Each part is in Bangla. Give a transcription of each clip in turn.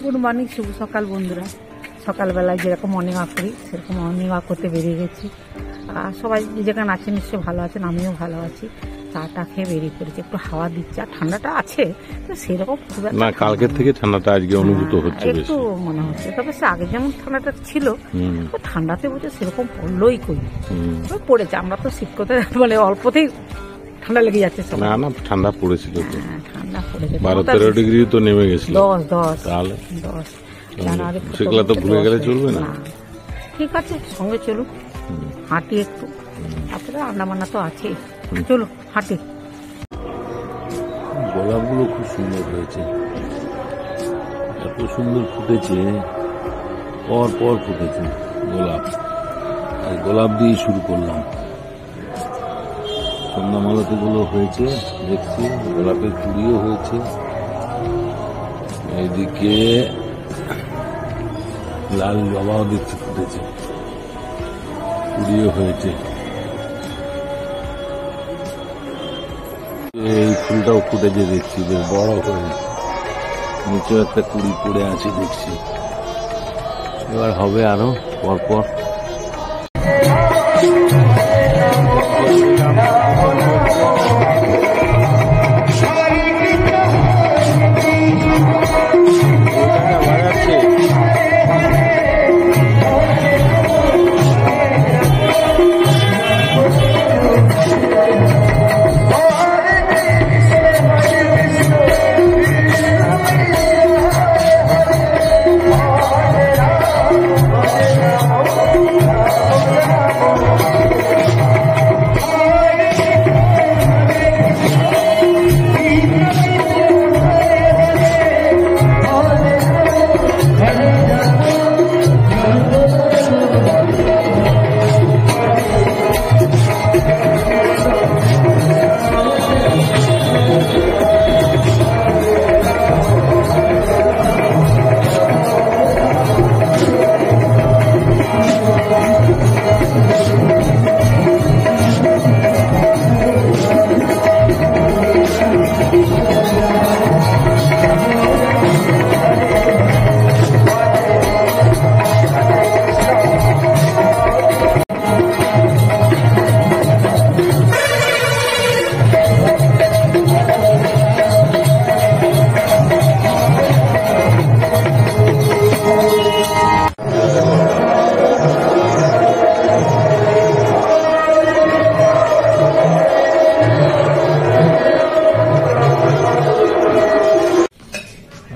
গুড মর্নিং, শুভ সকাল বন্ধুরা। সকালবেলায় যেরকম মর্নিং ওয়াক করি সেরকম মর্নিং ওয়াক করতে বেরিয়ে গেছি। আর সবাই যেখানে আছেন নিশ্চয়ই ভালো আছেন, আমিও ভালো আছি। চাটা খেয়ে বেরিয়ে পড়েছি, একটু হাওয়া দিচ্ছে। আর ঠান্ডাটা আছে তো সেরকম খুব একটা না, কালকের থেকে ঠান্ডাটা আজকে অনুভূত হচ্ছে, একটু মনে হচ্ছে। তবে সে আগে যেমন ঠান্ডাটা ছিল ঠান্ডাতে বুঝে সেরকম পড়লোই কই পড়েছে। আমরা তো শীত করতে মানে অল্পতেই ঠান্ডা লেগে যাচ্ছে। না না, ঠান্ডা পড়েছিল তো, ঠান্ডা পড়েছে 12-13 ডিগ্রি তো নেমে গেছিল। 10 তাহলে 10 জানুয়ারি সেগুলো তো ভুলে গেলে চলবে না। ঠিক আছে, সঙ্গে চলুন, হাঁটি একটু। তারপরে রান্না বান্না তো আছে, চলো হাঁটি। গোলাপগুলো খুব সুন্দর হয়েছে, এত সুন্দর ফুটেছে, পর পর ফুটেছে গোলাপ। গোলাপ দিয়ে শুরু করলাম। সন্ধ্যামালাতে গুলো হয়েছে দেখছি, গোলাপের কুড়িও হয়েছে। এইদিকে লাল জবাও দেখছি ফুটেছে, কুড়িও হয়েছে। এই ফুলটাও ফুটেছে দেখছি, বেশ বড় হয়ে, নিচেও একটা কুড়ি পড়ে আছে দেখছি। এবার হবে আরো পরপর।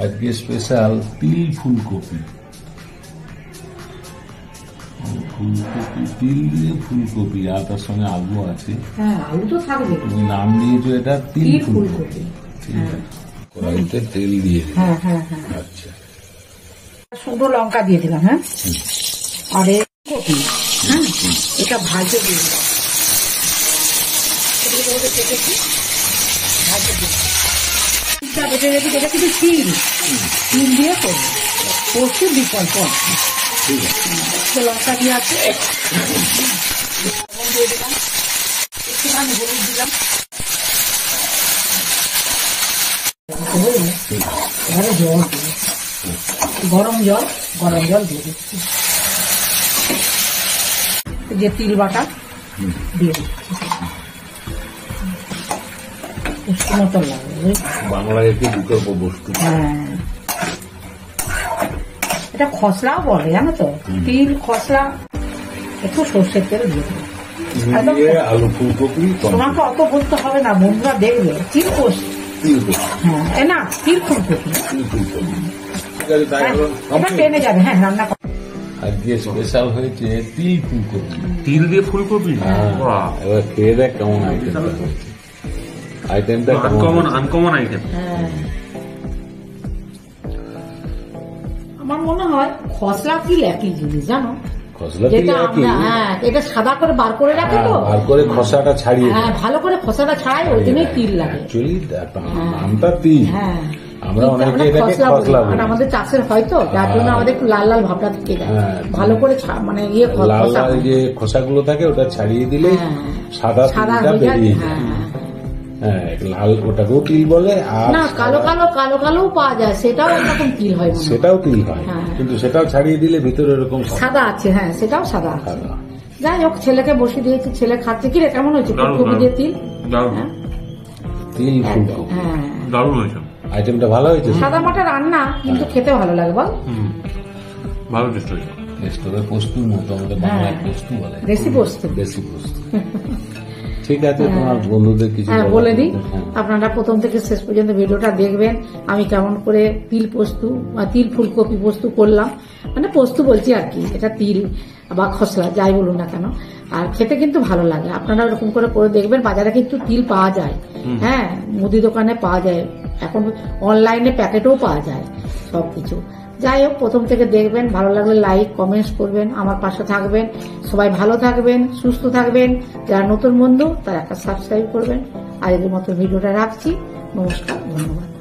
আজকে স্পেশাল তিল ফুলকপি, তিল দিয়ে ফুলকপি, আর তার সঙ্গে আলু আছে। আলু তো থাকবে। তুমি নাম দিয়েছো এটা তিল ফুলকপি। ঠিক আছে, কড়াইতে তেল দিয়ে দিই। আচ্ছা, শুকনো লঙ্কা দিয়ে দিলাম। হ্যাঁ, আর কপি এটা ভাজে দিয়ে দিলাম। বেটে রেখে এটা কিন্তু তিল দিয়ে করবো, পোস্ত বিকল্প লঙ্কা দিয়ে আছে। দিয়ে দিলাম একটুখানি হলুদ দিলাম। এবারে জল দিয়ে গরম জল দিয়ে দিচ্ছি। যে তিল বাটা দিয়ে দিচ্ছি, মতো লাগবে। বাংলায় একটি বিকল্প বস্তু। এটা খসলাও বলে, জানো তো, তিল খসলা। একটু সর্ষের তেল দিয়ে দেবো। আলু ফুলকপি তোমাকে অত বলতে হবে না, বন্ধুরা দেখবে। তিল কোষ, হ্যাঁ না, তিল ফুলকপি টেনে যাবে। হ্যাঁ, রান্না আজকে স্পেশাল হয়েছে তিল ফুলকপি, তিল দিয়ে ফুলকপি। এবার খেয়ে দেখ কেমন আইটেমটা আনকমন আইটেম। আমার মনে হয় খসলা তিল একই জিনিস, জানো। এটা সাদা করে বার করে রাখে তো, বার করে খোসাটা ছাড়িয়ে, ভালো করে খোসাটা ছাড়াই, ওই জন্যই তিল লাগে। নামটা তিল, আমরা অনেকে এটাকে খসলা বলি। আমাদের চাষের হয়তো যার জন্য আমাদের একটু লাল লাল ভাবটা থেকে যায়। ভালো করে মানে ইয়ে লাল লাল যে খোসাগুলো থাকে ওটা ছাড়িয়ে দিলে সাদা তিলটা বেরিয়ে যায়। হ্যাঁ লাল ওটাকেও তিল বলে, আর না কালো কালো কালো কালোও পাওয়া যায়, সেটাও একরকম তিল হয় মনে হয়। সেটাও তিল হয়, হ্যাঁ। কিন্তু সেটাও ছাড়িয়ে দিলে ভিতরে এরকম সাদা আছে, হ্যাঁ সেটাও সাদা আছে। সাদা। যাই হোক, ছেলেকে বসিয়ে দিয়েছি, ছেলে খাচ্ছে। কি রে, কেমন হয়েছে দারুণ, ফুলকপি দিয়ে তিল? দারুণ হ্যাঁ, তিল ফুলকপি হ্যাঁ দারুণ হয়েছে। আইটেমটা ভালো হয়েছে। সাদা মাটা রান্না, কিন্তু খেতে ভালো লাগে বল। হুম, ভালো টেস্ট হয়েছে। তবে পোস্তুর মতো, আমাদের বাংলায় হ্যাঁ। পোস্তু বলে, দেশি পোস্ত। দেশি পোস্ত। ঠিক আছে, তোমার বন্ধুদের কিছু হ্যাঁ বলার বলে দিই, থাকলে, হ্যাঁ। আপনারা প্রথম থেকে শেষ পর্যন্ত ভিডিওটা দেখবেন, আমি কেমন করে তিল পোস্তু বা তিল ফুলকপি পোস্তু করলাম। মানে পোস্তু বলছি আর কি, এটা তিল বা খসলা যাই বলুন না কেন, আর খেতে কিন্তু ভালো লাগে। আপনারা ওরকম করে করে দেখবেন, বাজারে কিন্তু তিল পাওয়া যায়, হ্যাঁ মুদি দোকানে পাওয়া যায়, এখন অনলাইনে প্যাকেটও পাওয়া যায় সবকিছু। যাই হোক, প্রথম থেকে দেখবেন, ভালো লাগলে লাইক কমেন্টস করবেন, আমার পাশে থাকবেন। সবাই ভালো থাকবেন, সুস্থ থাকবেন। যারা নতুন বন্ধু তারা একটা সাবস্ক্রাইব করবেন। আজকের মতো ভিডিওটা রাখছি। নমস্কার, ধন্যবাদ।